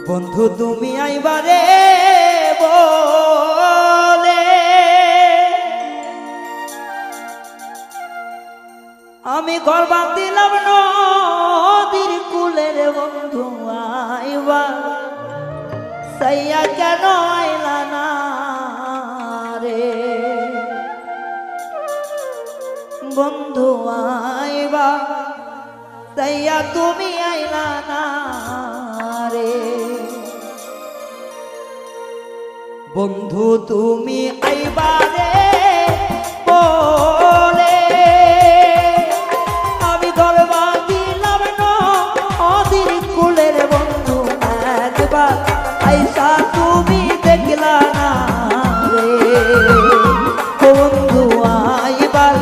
বন্ধু তুমি আইবারে বলে আমি ঘর বাঁধিলাম নদীর কুলের বন্ধু আইবা সাইয়া কেন আইলা না রে বন্ধু আইবা সাইয়া তুমি আইলা না রে বন্ধু তুমি আইবা রে বলে আমি ঘর বাঁধিলাম নদীর কুলের বন্ধু একবার আইসা তুমি দেখলা না রে বন্ধু আইবার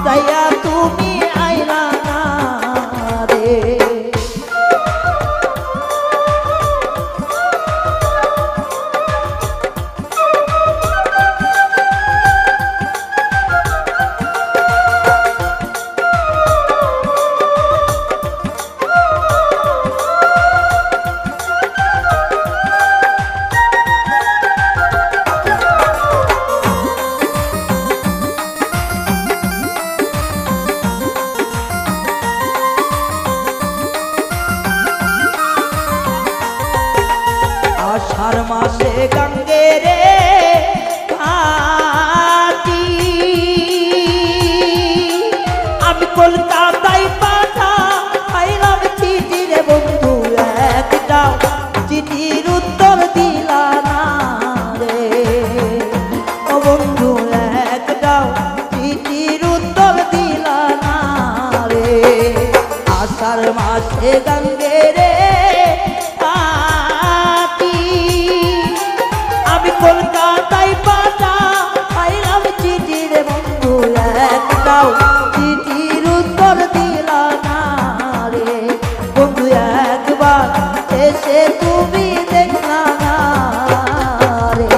সাইয়া তুমি আইলা না রে আষাঢ় মাসে গঙ্গে রে ঘাটি আমি কলকাতায় পাঠাইলাম চিঠি রে বন্ধু একটা চিঠির উত্তর দিলা না রে ও বন্ধু একটা চিঠির উত্তর দিলা না রে আষাঢ় মাসে গঙ্গে রে কলকাতায় পাঠাইলাম চিঠি রে বন্ধু একটাও চিঠির উত্তর দিলা না রে বন্ধু একবার এসে তুমি দেখলা না রে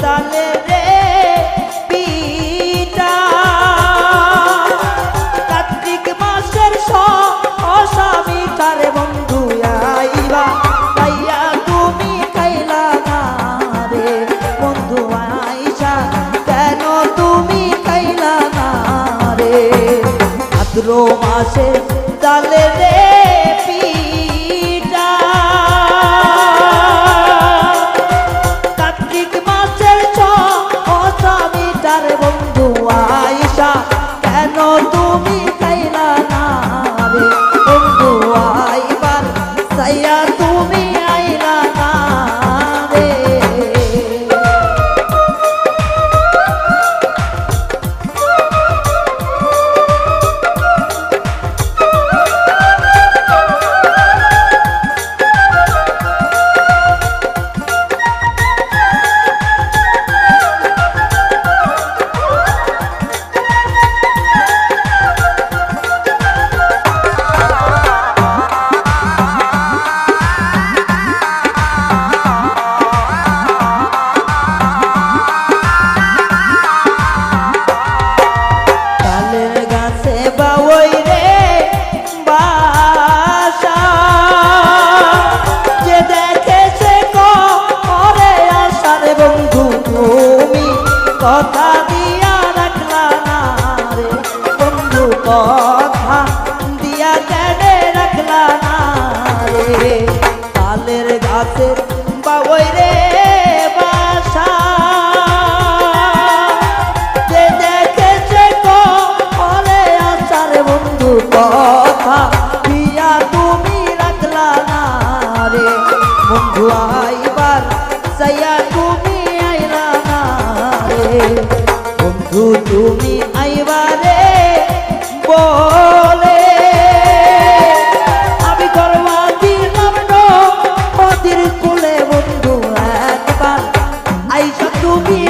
তালে রে পিতা কার্তিক মাসের অসামিটারে বন্ধু আইবা তাইয়া তুমি খাইলা না রে বন্ধু আইসা কেন তুমি খাইলা না রে ভাদ্র মাসে তালে রে পিতা বন্ধু আইসা কেন তুমি খাইলা না রে বন্ধু আইবার সাইয়া তুমি আইলা না রে কথা দিয়া রাখলা না রে বন্ধু কথা দিয়া কেনে রাখলা না রে তালের গাছের বাবই রে বাসা যে দেখেছে করে আসার বন্ধু কথা দিয়া তুমি আইবার সাইয়া তুমি আইলা না রে বন্ধু তুমি আইবারে বলে আমি করবা দিলাম নদীর কোলে বন্ধু একবার আইসা তুমি